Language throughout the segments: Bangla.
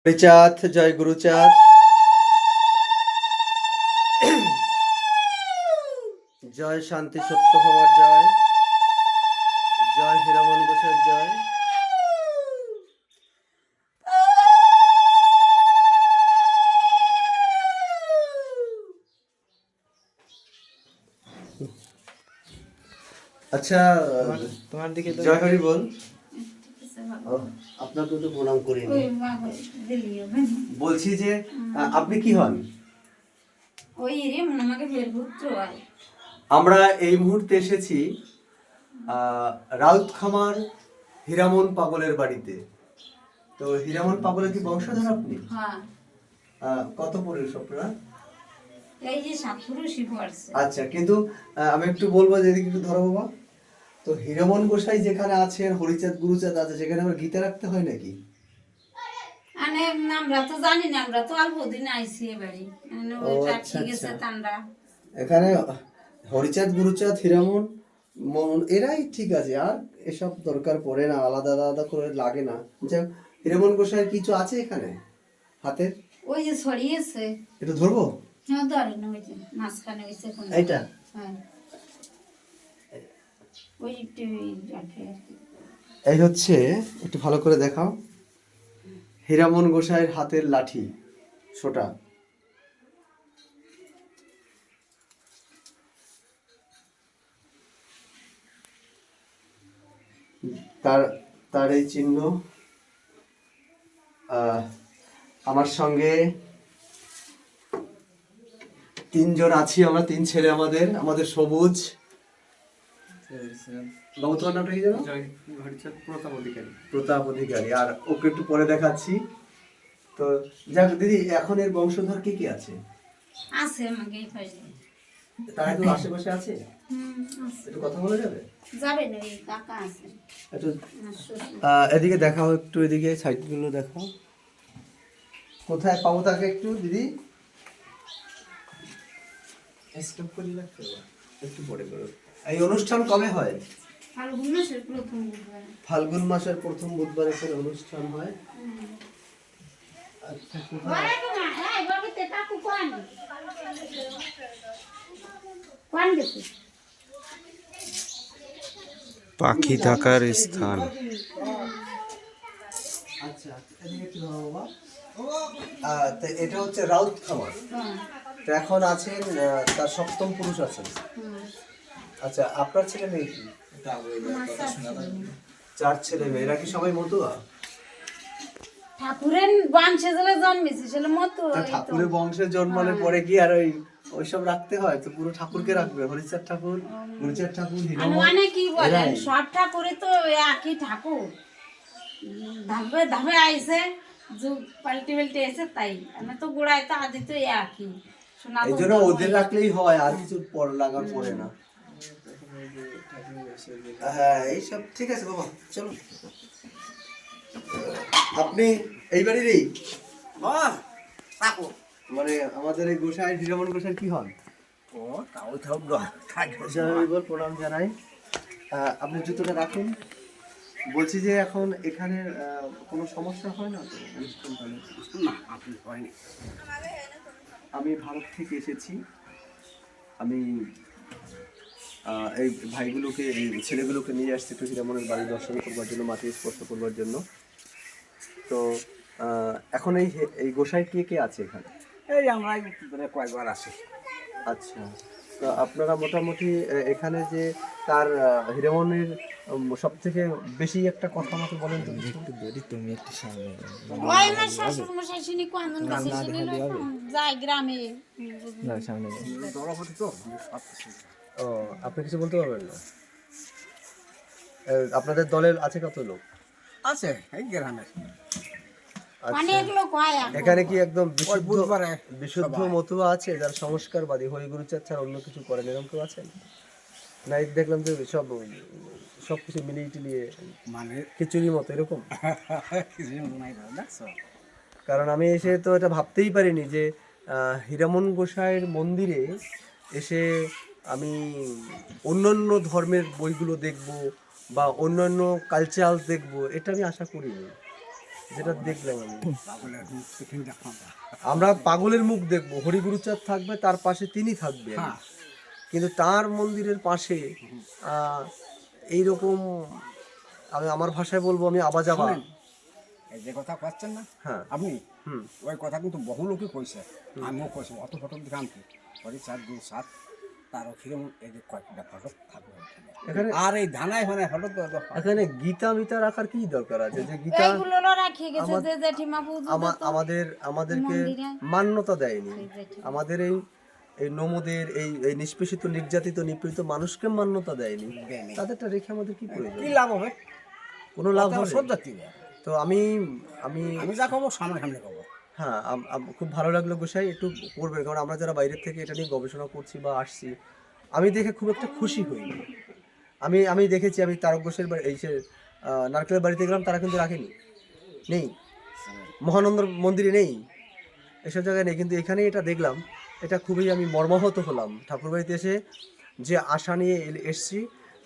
হরিচাঁদ জয় গুরুচাঁদ, জয় শান্তি সত্য হওয়ার জয়, জয় হীরামন গোসাইয়ের জয়। আচ্ছা, তোমার দিকে জয় হরি বল। আপনাকে তো প্রণাম করি। বলছি যে আপনি কি হন? আমরা এই মুহূর্তে এসেছি রাউতখামার হীরামন পাগলের বাড়িতে। তো হীরামন পাগলের কি বংশধর আপনি? কত পুরুষ আপনারা? আচ্ছা, কিন্তু আমি একটু বলবো যে এদিকে একটু ধরো বাবা। তো হীরামন গোসাই যেখানে আছেন, হরিচাঁদ গুরুচাঁদ আছে, সেখানে আবার গীতা রাখতে হয় নাকি? আমরা তো জানি না, আমরা তো অল্প দিন আইছি এবারে। এখানে হরিচাঁদ গুরুচাঁদ হীরামন এরাই ঠিক আছে, আর এসব দরকার পড়ে না, আলাদা আলাদা করে লাগে না। হীরামন গোসাই কিছু আছে এখানে হাতের? ওই যে ছড়িয়েছে, একটু ধরবো? হ্যাঁ ধরেন, ওই যে মাঝখানে হয়েছে এইটা। হ্যাঁ, ওই একটু রাখে আর কি। এই হচ্ছে, একটু ভালো করে দেখাও, হীরামন গোসাইয়ের হাতের লাঠি ছোটা। তার তার এই চিহ্ন। আমার সঙ্গে তিনজন আছি আমরা, তিন ছেলে আমাদের সবুজ। বাবু তোমার নামটা কি জানো? প্রতাপ অধিকারী। আর ওকে একটু পরে দেখাচ্ছি। তো যাক দিদি, এখন এর বংশধর কি কি আছে? আছে আমাকে এই পাশে। তারা তো আশেপাশে আছে, একটু কথা বলা যাবে? যাবে না, এই কাকা আছে একটু এদিকে দেখাও, একটু এদিকে সাইডগুলো দেখাও। কোথায় পাবো তাকে একটু দিদি? একটু পরে করো। এই অনুষ্ঠান কবে হয়? ফাল্গুন মাসের প্রথম বুধবার এখানে অনুষ্ঠান হয়। আচ্ছা, পাখি থাকার স্থান। আচ্ছা, এটা হচ্ছে রাউতখামার। তো এখন আছেন, তার সপ্তম পুরুষ আছেন। আচ্ছা, আপনার ছেলে মেয়ে কি? 4 ছেলে মেয়ে। এরা কি সবাই মতুয়া? ঠাকুরের বংশে জন্মেছে, সেটা মতো। ঠাকুরের বংশে জন্মানোর পরে কি আর ওইসব রাখতে হয়? তো পুরো ঠাকুরকে রাখবে, হরিচাঁদ ঠাকুর, গুরুচাঁদ ঠাকুর, মানে কি বলেন, সব ঠাকুরই তো একই ঠাকুর, ধাপে ধাপে আইছে, যুগ পাল্টে পাল্টে এসে, তাই আমি তো গোড়ায় তো আদি তো একই। এই জন্য ওদের রাখলেই হয়, আর কিছু পর লাগার পরে না। হ্যাঁ, এইসব ঠিক আছে বাবা, চলো। আপনি এই বাড়িরই? মানে আমাদের এই গোসাই, হীরামন গোসাই কি হন? প্রণাম জানাই। আপনি জুতোটা রাখুন। বলছি যে এখন এখানে কোনো সমস্যা হয় না তো? আমি ভারত থেকে এসেছি। আমি এই ভাইগুলোকে, এই ছেলেগুলোকে নিয়ে আসছি একটু হীরামনের বাড়ি দর্শন করবার জন্য, মাটি স্পর্শ করবার জন্য। তো এখন এই গোসাই কে কে আছে এখানে? এই আমরা কয়েকবার আসি। আচ্ছা, তো আপনারা মোটামুটি এখানে যে তার হীরামনের সব থেকে বেশি একটা কথা আমাকে বলেন তো। একটু দেরি, তুমি একটু সামনে ওই আমার শ্বশুর মশাই শুনি কোনজন কাছে শুনি যায় গ্রামে। না, সামনে দলপতি তো। ও, আপনি কিছু বলতে পারবেন না? আপনাদের দলের আছে কত লোক? আছে এই গ্রামে। অনেক লোক হয় এখানে কি একদম বিশুদ্ধ মতুয়া আছে, যার সংস্কারবাদী, হরি গুরুচাঁদ ছাড়া অন্য কিছু করেন, এরকম কেউ আছেন? না, দেখলাম যে সব কিছু মিলিয়ে টিলিয়ে মানে খিচুড়ির মতো এরকম। কারণ আমি এসে তো এটা ভাবতেই পারিনি যে হীরামন গোসাইয়ের মন্দিরে এসে আমি অন্যান্য ধর্মের বইগুলো দেখব বা অন্যান্য কালচার দেখব, এটা আমি আশা করিনি। যেটা দেখলাম আমি। পাগলের মুখ দেখেন দেখো আমরা পাগলের মুখ দেখবো, হরিগুরুচাঁদ থাকবে, তার পাশে তিনি থাকবেন, হ্যাঁ কিন্তু তার মন্দিরের পাশে এইরকম, আমি আমার ভাষায় বলবো, আমি আবাজাবা। শোনেন, এই যে কথা করছেন না হ্যাঁ। আপনি, হুম। ওই কথা কিন্তু বহু লোকই কইছে, আমিও কইছি, অত ফটো দিলাম কি হরিচাঁদ গুরুচাঁদ তারও কিরম এই যে কয়েকটা ফটো থাকবে ওখানে। এখানে আর এই ধানায় মানে ফটো তো এখানে গীতা মিতা রাখার কি দরকার আছে? যে গীতা এইগুলো রাখি গেছে যে জেঠিমা বুঝতে আমাদেরকে মন্দিরে। মান্যতা দেয়নি। সেই জেঠিমা। আমাদের এই এই নমদের এই নিষ্পেষিত নির্যাতিত নিপীড়িত মানুষকে মান্যতা দেয়নি। দেয়নি। তাদেরটা রেখে আমাদের কি প্রয়োজন? কি লাভ হবে? কোনো লাভ তারা হবে? সহ্য দিবে। তো আমি আমি আমি যা কব সামনে সামনে কব। হ্যাঁ, খুব ভালো লাগলো গোসাই, একটু করবেন, কারণ আমরা যারা বাইরের থেকে এটা নিয়ে গবেষণা করছি বা আসছি, আমি দেখে খুব একটা খুশি হই। আমি দেখেছি, আমি তারক ঘোষের বাড়ি, এই যে নারকেলের বাড়িতে গেলাম, তারা কিন্তু রাখেনি, নেই, মহানন্দর মন্দিরে নেই, এসব জায়গায় নেই, কিন্তু এখানে এটা দেখলাম, এটা খুবই আমি মর্মাহত হলাম। ঠাকুরবাড়িতে এসে যে আশা নিয়ে এসছি,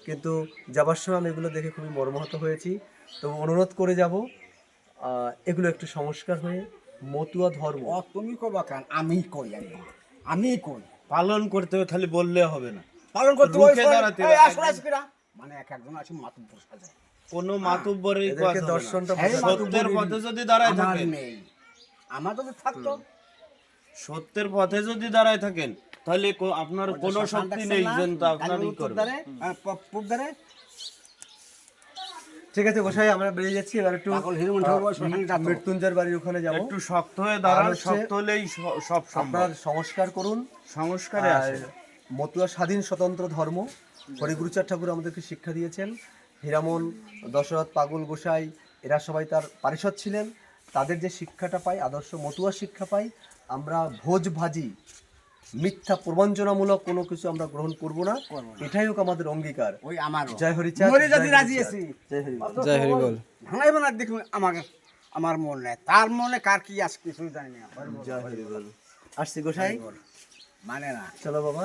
কিন্তু যাবার সময় আমি এগুলো দেখে খুবই মর্মাহত হয়েছি। তো অনুরোধ করে যাব, এগুলো একটু সংস্কার হয়ে মতুয়া ধর্ম, ও তুমি কবা কেন? আমি কই, আমি কই পালন করতে হবে, খালি বললে হবে না, পালন করতে রুখে দাঁড়াতে হবে। মানে এক একজন আছে মাতুব্বর সাজায়। কোনো মাতুব্বরের এদেরকে দর্শনটা সেই বোঝানো। সত্যের পথে যদি দাঁড়ায় আমার থাকেন, নেই, আমার যদি থাকতো সত্যের পথে যদি দাঁড়ায় থাকেন, তাহলে আপনার কোনো শক্তি নেই যে আপনার ই করবে। পূব ধারে ঠিক আছে গোসাই, আমরা বেরিয়ে যাচ্ছি এবার, একটু পাগল হিরমন ঠাকুর শ্মশানে যাবো। মৃত্যুঞ্জয়ের বাড়ির ওখানে যাব। একটু শক্ত হয়ে দাঁড়ান, আর হচ্ছে শক্ত হলেই সব সম্ভব। আপনার সংস্কার করুন, সংস্কারে আর আসে। মতুয়া স্বাধীন স্বতন্ত্র ধর্ম, হরিগুরুচাঁদ ঠাকুর আমাদেরকে শিক্ষা দিয়েছেন। হীরামন, দশরথ, পাগল গোসাই, এরা সবাই তার পারিষদ ছিলেন। তাদের যে শিক্ষাটা পাই, আদর্শ মতুয়া শিক্ষা পাই, আমরা ভোজ ভাজি মিথ্যা প্রবঞ্চনামূলক কোনো কিছু আমরা গ্রহণ করব না, এটাই হোক আমাদের অঙ্গীকার। ওই আমার জয় হরিচাঁদ, মরে যদি জয় রাজি হরিচাঁদ। আছি। জয় হরি। জয় হরি বল। ভাঙাইব না দেখুন আমাকে, আমার মন নেই, তার মনে কার কি আছে কিছুই জানি না। জয় হরি বল। আসছি গোসাই, মানে না চলো বাবা।